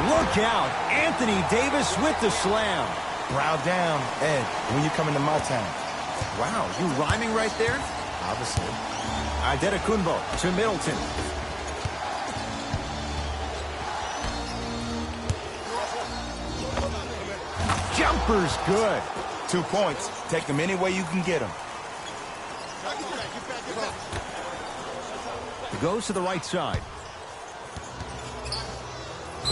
Look out. Anthony Davis with the slam. Brow down, Ed, when you come into my town. Wow, you rhyming right there? Obviously. Adetokunbo to Middleton. Jumper's good. 2 points. Take them any way you can get them. Goes to the right side.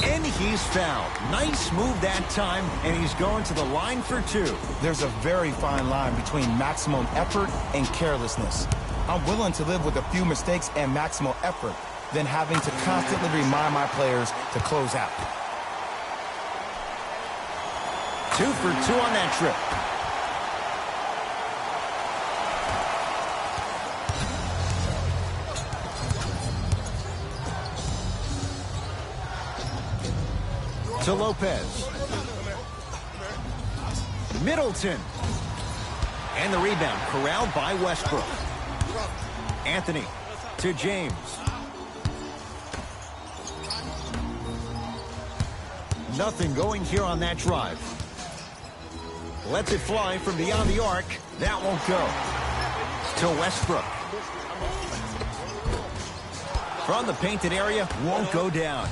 And he's fouled. Nice move that time, and he's going to the line for 2. There's a very fine line between maximum effort and carelessness. I'm willing to live with a few mistakes and maximal effort than having to constantly remind my players to close out. 2 for 2 on that trip. To Lopez. Middleton. And the rebound corralled by Westbrook. Anthony to James. Nothing going here on that drive. Lets it fly from beyond the arc. That won't go. To Westbrook. From the painted area, won't go down.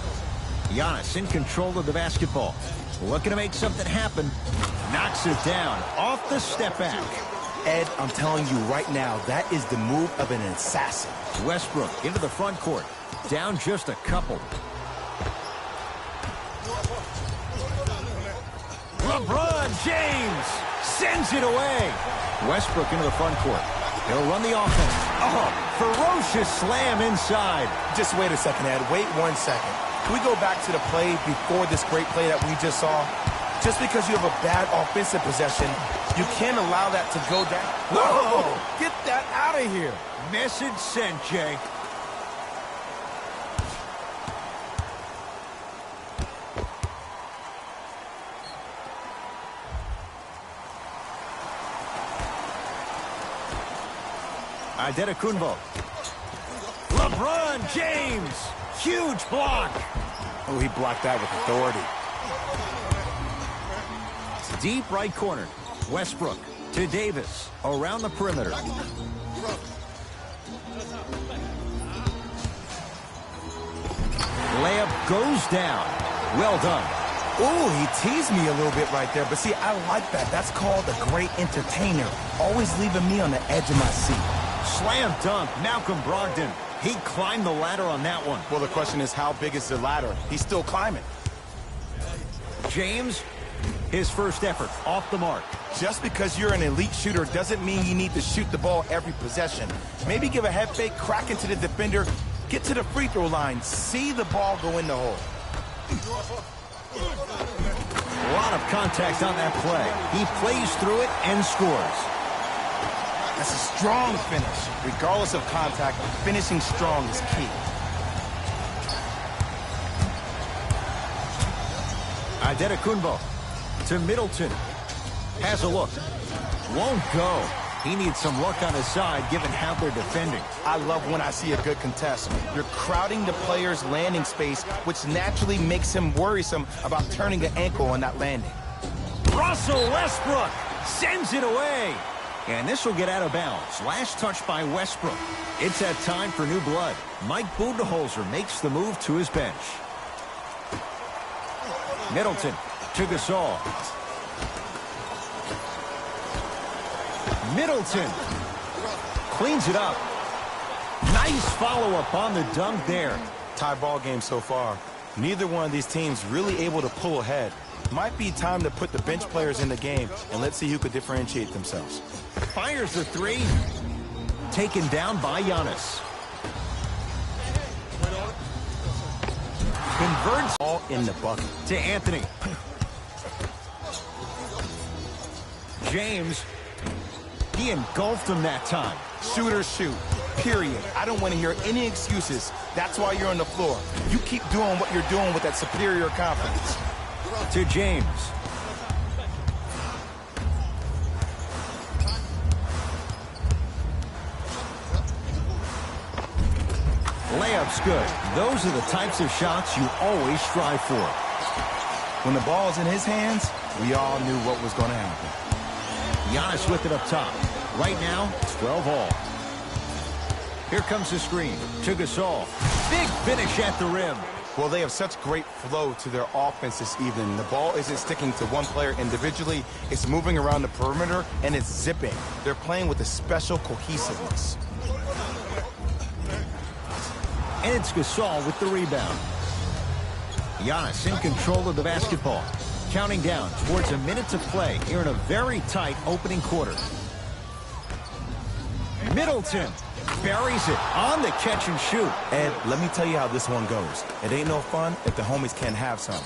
Giannis in control of the basketball. Looking to make something happen. Knocks it down off the step back. Ed, I'm telling you right now, that is the move of an assassin. Westbrook into the front court. Down just a couple. LeBron James sends it away. Westbrook into the front court. He'll run the offense. Oh, ferocious slam inside. Just wait a second, Ed. Wait 1 second. Can we go back to the play before this great play that we just saw? Just because you have a bad offensive possession, you can't allow that to go down. Whoa! Get that out of here. Message sent, Jay. Adetokunbo. LeBron James. Huge block. Oh, he blocked that with authority. Deep right corner. Westbrook to Davis. Around the perimeter. Layup goes down. Well done. Ooh, he teased me a little bit right there. But see, I like that. That's called a great entertainer. Always leaving me on the edge of my seat. Slam dunk. Malcolm Brogdon. He climbed the ladder on that one. Well, the question is, how big is the ladder? He's still climbing. James, his first effort off the mark. Just because you're an elite shooter doesn't mean you need to shoot the ball every possession. Maybe give a head fake, crack into the defender, get to the free throw line, see the ball go in the hole. A lot of contact on that play. He plays through it and scores. That's a strong finish. Regardless of contact, finishing strong is key. Adetokunbo to Middleton. Has a look. Won't go. He needs some luck on his side given how they're defending. I love when I see a good contest. You're crowding the player's landing space, which naturally makes him worrisome about turning an ankle on that landing. Russell Westbrook sends it away. And this will get out of bounds. Last touch by Westbrook. It's that time for new blood. Mike Budenholzer makes the move to his bench. Middleton to Gasol. Middleton cleans it up. Nice follow-up on the dunk there. Tie ball game so far. Neither one of these teams really able to pull ahead. Might be time to put the bench players in the game, and let's see who could differentiate themselves. Fires the three. Taken down by Giannis. Converts All in the bucket. to Anthony. James. He engulfed him that time. Shooters shoot. Period. I don't want to hear any excuses. That's why you're on the floor. You keep doing what you're doing with that superior confidence. To James. Layup's good. Those are the types of shots you always strive for. When the ball is in his hands, we all knew what was going to happen. Giannis with it up top. Right now, 12 all. Here comes the screen to Gasol. Big finish at the rim. Well, they have such great flow to their offense this evening. The ball isn't sticking to one player individually. It's moving around the perimeter, and it's zipping. They're playing with a special cohesiveness. And it's Gasol with the rebound. Giannis in control of the basketball. Counting down towards a minute to play here in a very tight opening quarter. Middleton buries it on the catch and shoot. Ed, let me tell you how this one goes. It ain't no fun if the homies can't have some.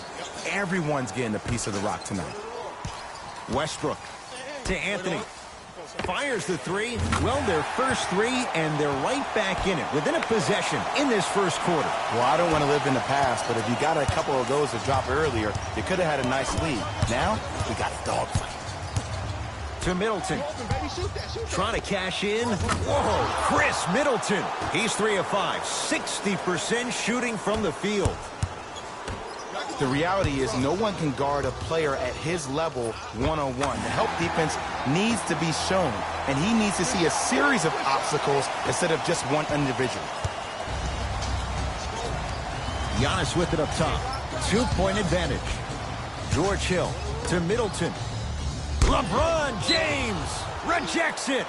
Everyone's getting a piece of the rock tonight. Westbrook to Anthony. Fires the three. Well, their first three, and they're right back in it within a possession in this first quarter. Well, I don't want to live in the past, but if you got a couple of those to drop earlier, you could have had a nice lead. Now, we got a dogfight. To Middleton. Trying to cash in. Whoa, Chris Middleton. He's 3 of 5. 60% shooting from the field. The reality is no one can guard a player at his level one-on-one. The help defense needs to be shown, and he needs to see a series of obstacles instead of just one individual. Giannis with it up top. 2-point advantage. George Hill to Middleton. LeBron James rejects it.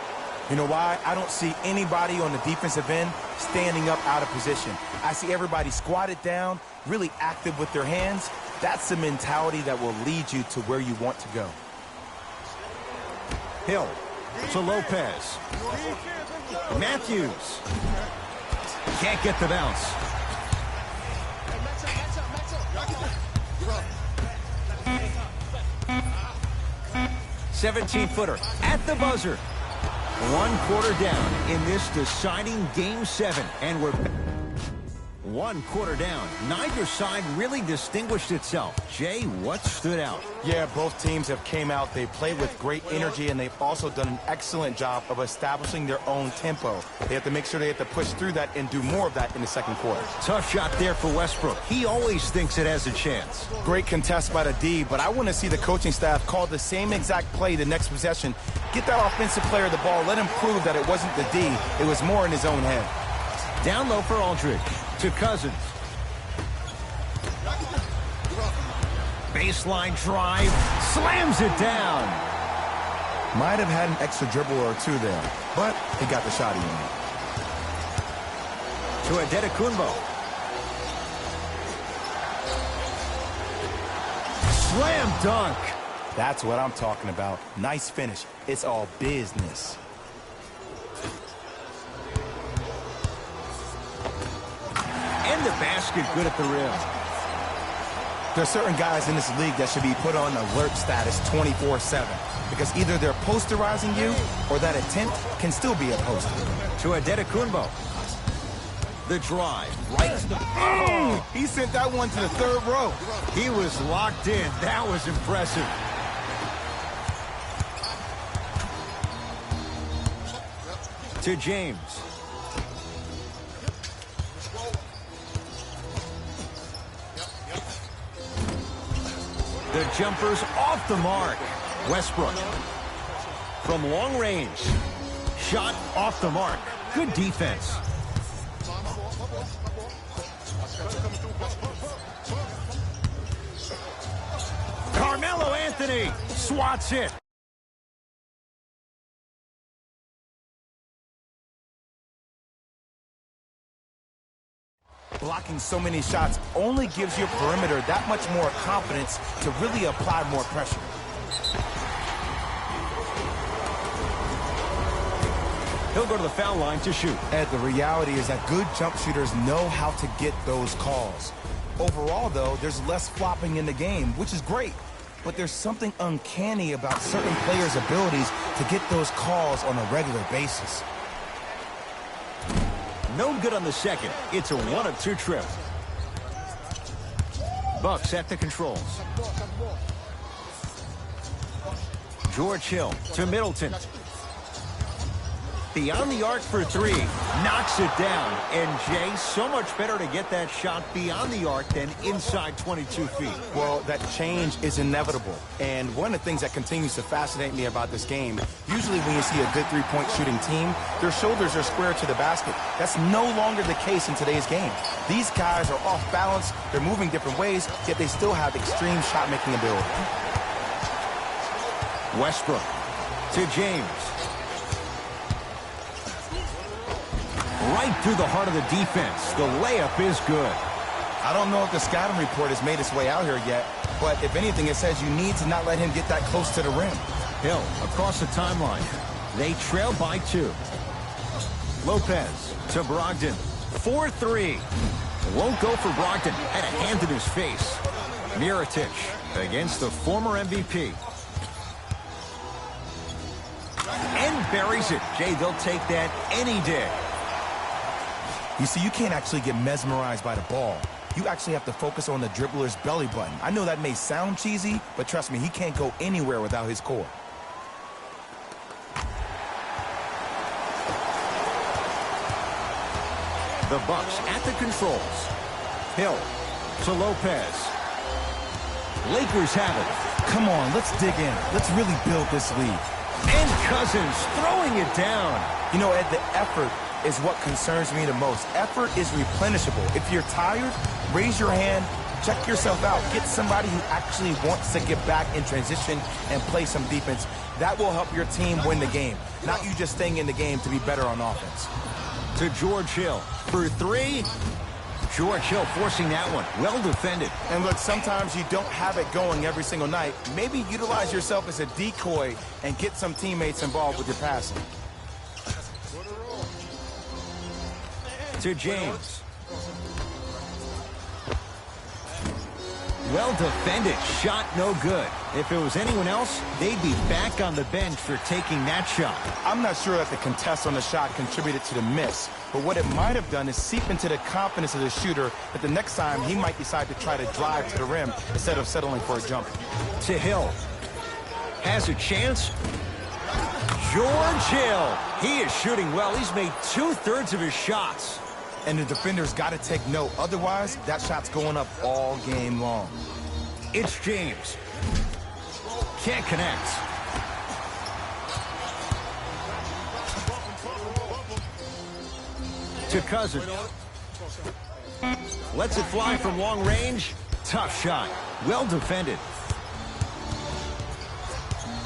You know why? I don't see anybody on the defensive end standing up out of position. I see everybody squatted down, really active with their hands. That's the mentality that will lead you to where you want to go. Hill to Lopez. Matthews. Can't get the bounce. 17-footer at the buzzer. 1 quarter down in this deciding Game 7. And we're 1 quarter down. Neither side really distinguished itself. Jay, what stood out? Yeah, both teams have came out. They played with great energy, and they've also done an excellent job of establishing their own tempo. They have to make sure they have to push through that and do more of that in the second quarter. Tough shot there for Westbrook. He always thinks it has a chance. Great contest by the D, but I want to see the coaching staff call the same exact play the next possession. Get that offensive player the ball. Let him prove that it wasn't the D. It was more in his own head. Down low for Aldridge. To Cousins. Baseline drive. Slams it down. Might have had an extra dribble or two there, but he got the shot he made. To Adetokunbo. Slam dunk. That's what I'm talking about. Nice finish. It's all business. And the basket good at the rim. There are certain guys in this league that should be put on alert status 24/7 because either they're posterizing you or that attempt can still be a poster. To Adetokunbo. The drive. Right to the... Oh! He sent that one to the third row. He was locked in. That was impressive. To James. The jumper's off the mark. Westbrook. From long range. Shot off the mark. Good defense. Carmelo Anthony swats it. Blocking so many shots only gives your perimeter that much more confidence to really apply more pressure. He'll go to the foul line to shoot. Ed, the reality is that good jump shooters know how to get those calls. Overall, though, there's less flopping in the game, which is great. But there's something uncanny about certain players' abilities to get those calls on a regular basis. No good on the second. It's a 1 of 2 trip. Bucks at the controls. George Hill to Middleton. Beyond the arc for three. Knocks it down. And, Jay, so much better to get that shot beyond the arc than inside 22 feet. Well, that change is inevitable. And one of the things that continues to fascinate me about this game, usually when you see a good three-point shooting team, their shoulders are square to the basket. That's no longer the case in today's game. These guys are off balance, they're moving different ways, yet they still have extreme shot-making ability. Westbrook to James. Right through the heart of the defense. The layup is good. I don't know if the scouting report has made its way out here yet, but if anything, it says you need to not let him get that close to the rim. Hill across the timeline. They trail by 2. Lopez to Brogdon. 4-3. Won't go for Brogdon. Had a hand in his face. Mirotic against the former MVP. And buries it. Jay, they'll take that any day. You see, you can't actually get mesmerized by the ball. You actually have to focus on the dribbler's belly button. I know that may sound cheesy, but trust me, he can't go anywhere without his core. The Bucks at the controls. Hill to Lopez. Lakers have it. Come on, let's dig in. Let's really build this lead. And Cousins throwing it down. You know, Ed, the effort is what concerns me the most. Effort is replenishable. If you're tired, raise your hand, check yourself out. Get somebody who actually wants to get back in transition and play some defense. That will help your team win the game, not you just staying in the game to be better on offense. To George Hill for 3. George Hill forcing that one. Well defended. And look, sometimes you don't have it going every single night. Maybe utilize yourself as a decoy and get some teammates involved with your passing. To James. Well defended. Shot no good. If it was anyone else, they'd be back on the bench for taking that shot. I'm not sure that the contest on the shot contributed to the miss, but what it might have done is seep into the confidence of the shooter that the next time he might decide to try to drive to the rim instead of settling for a jumper. To Hill. Has a chance. George Hill. He is shooting well. He's made 2/3 of his shots. And the defender's got to take note. Otherwise, that shot's going up all game long. It's James. Can't connect. To Cousins. Lets it fly from long range. Tough shot. Well defended.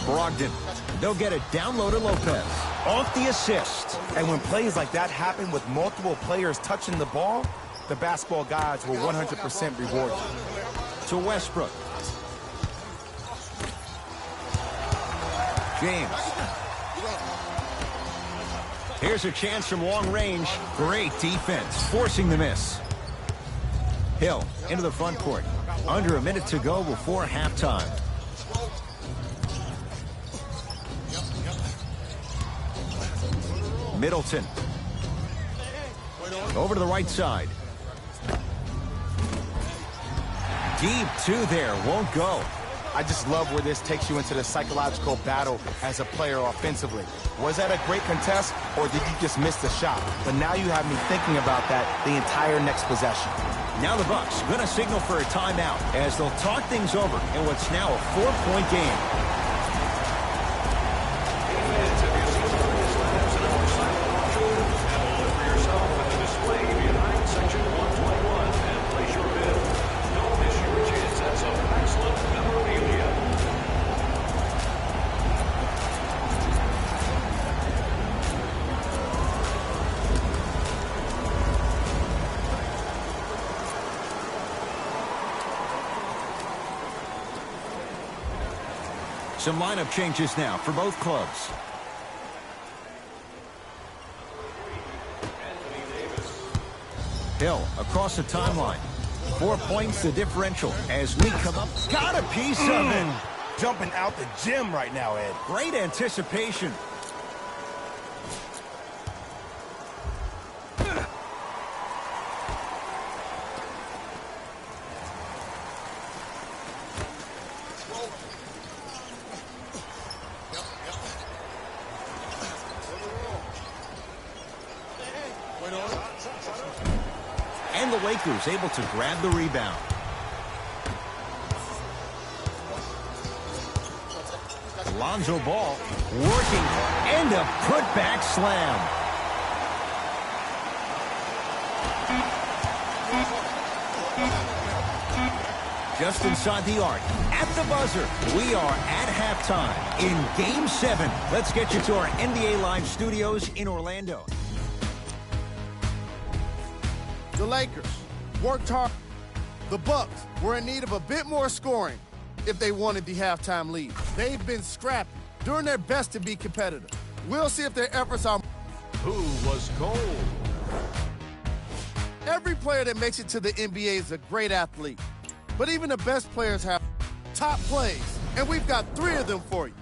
Brogdon. They'll get it down low to Lopez. Off the assist. And when plays like that happen with multiple players touching the ball, the basketball gods will 100% reward you. To Westbrook. James. Here's a chance from long range. Great defense, forcing the miss. Hill into the front court. Under a minute to go before halftime. Middleton. Over to the right side. Deep 2 there, won't go. I just love where this takes you into the psychological battle as a player offensively. Was that a great contest, or did you just miss the shot? But now you have me thinking about that the entire next possession. Now the Bucks gonna signal for a timeout as they'll talk things over in what's now a 4-point game. Some lineup changes now for both clubs. Hill across the timeline. 4 points the differential as we come up. Got a piece of it. Jumping out the gym right now, Ed. Great anticipation. Lakers able to grab the rebound. Lonzo Ball working, and a putback slam. Just inside the arc, at the buzzer, we are at halftime in Game 7. Let's get you to our NBA Live studios in Orlando. The Lakers worked hard. The Bucks were in need of a bit more scoring if they wanted the halftime lead. They've been scrappy, doing their best to be competitive. We'll see if their efforts are... Who was cold? Every player that makes it to the NBA is a great athlete. But even the best players have top plays, and we've got 3 of them for you.